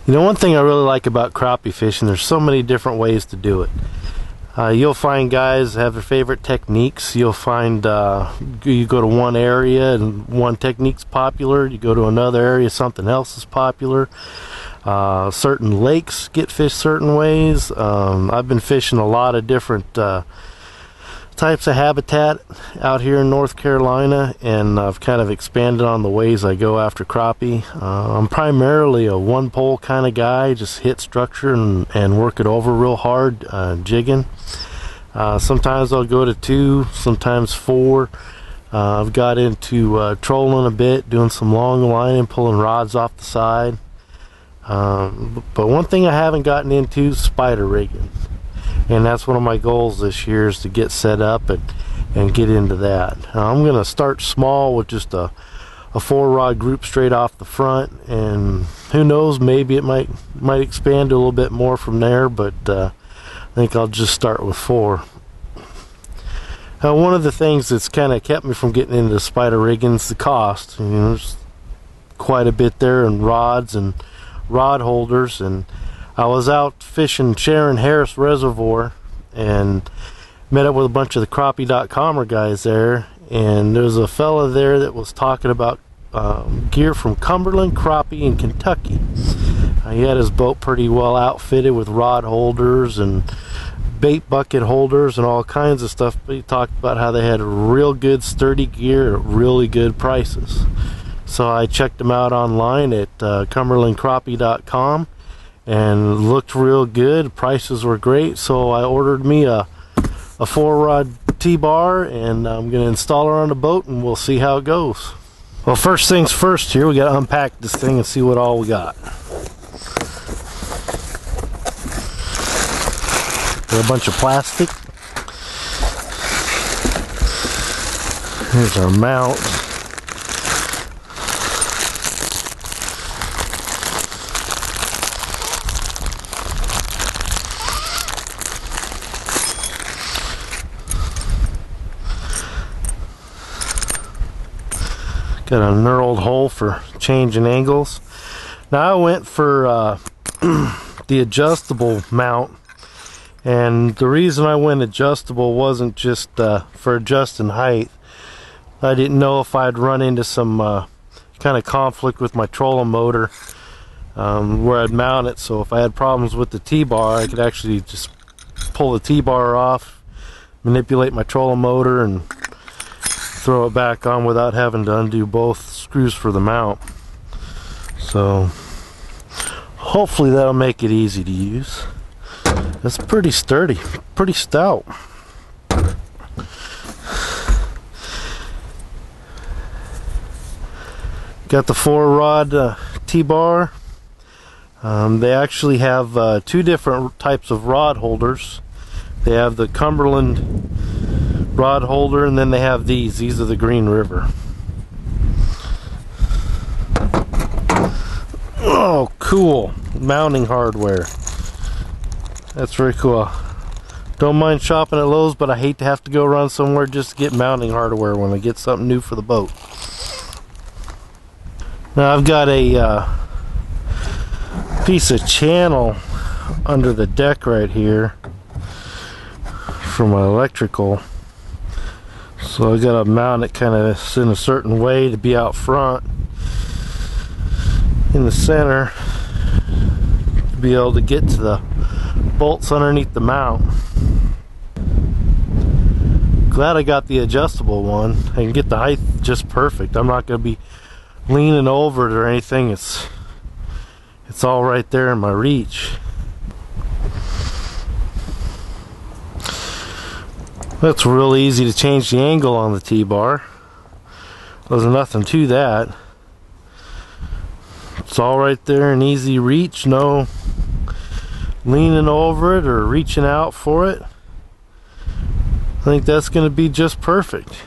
You know, one thing I really like about crappie fishing, there's so many different ways to do it. You'll find guys have their favorite techniques. You'll find you go to one area and one technique's popular. You go to another area, something else is popular. Certain lakes get fished certain ways. I've been fishing a lot of different types of habitat out here in North Carolina, and I've kind of expanded on the ways I go after crappie. I'm primarily a one pole kind of guy, just hit structure and work it over real hard, jigging. Sometimes I'll go to 2, sometimes 4. I've got into trolling a bit, doing some long lining, pulling rods off the side. But one thing I haven't gotten into is spider rigging. And that's one of my goals this year, is to get set up and get into that. I'm going to start small with just a 4-rod group straight off the front, and who knows, maybe it might expand a little bit more from there, but I think I'll just start with 4. One of the things that's kind of kept me from getting into spider rigging is the cost. You know, there's quite a bit there in rods and rod holders, and I was out fishing Sharon Harris Reservoir and met up with a bunch of the Crappie.com guys there, and there's a fella there that was talking about gear from Cumberlandcrappie in Kentucky. He had his boat pretty well outfitted with rod holders and bait bucket holders and all kinds of stuff, but he talked about how they had real good sturdy gear at really good prices. So I checked them out online at Cumberlandcrappie.com, and looked real good. Prices were great, so I ordered me a 4-rod T-bar, and I'm going to install her on the boat, and we'll see how it goes. Well, first things first here, we got to unpack this thing and see what all we got. Got a bunch of plastic. Here's our mount. Got a knurled hole for changing angles. Now I went for the adjustable mount, and the reason I went adjustable wasn't just for adjusting height. I didn't know if I'd run into some kind of conflict with my trolling motor where I'd mount it, so if I had problems with the T-bar, I could actually just pull the T-bar off, manipulate my trolling motor, and throw it back on without having to undo both screws for the mount. So hopefully that'll make it easy to use. It's pretty sturdy, pretty stout. Got the 4-rod T-bar. They actually have 2 different types of rod holders. They have the Cumberland rod holder, and then they have these are the Green River. Oh, cool. Mounting hardware. That's very cool. Don't mind shopping at Lowe's, but I hate to have to go around somewhere just to get mounting hardware when I get something new for the boat. Now I've got a piece of channel under the deck right here for my electrical. So I gotta mount it kind of in a certain way to be out front in the center to be able to get to the bolts underneath the mount. Glad I got the adjustable one. I can get the height just perfect. I'm not gonna be leaning over it or anything. It's all right there in my reach. That's real easy to change the angle on the T-bar. There's nothing to that. It's all right there in easy reach, no leaning over it or reaching out for it. I think that's going to be just perfect.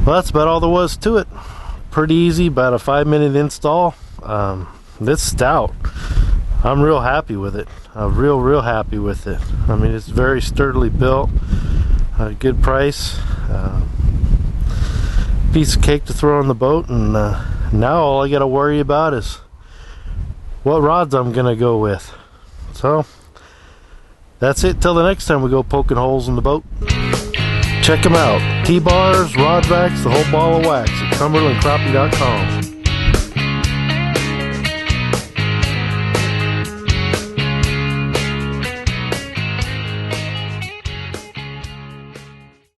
Well, that's about all there was to it. Pretty easy, about a 5-minute install. It's stout. I'm real happy with it. Real happy with it. I mean, it's very sturdily built. Good price. Piece of cake to throw on the boat, and now all I gotta worry about is what rods I'm gonna go with. So that's it till the next time we go poking holes in the boat. Check them out. T-bars, rod racks, the whole ball of wax at Cumberlandcrappie.com.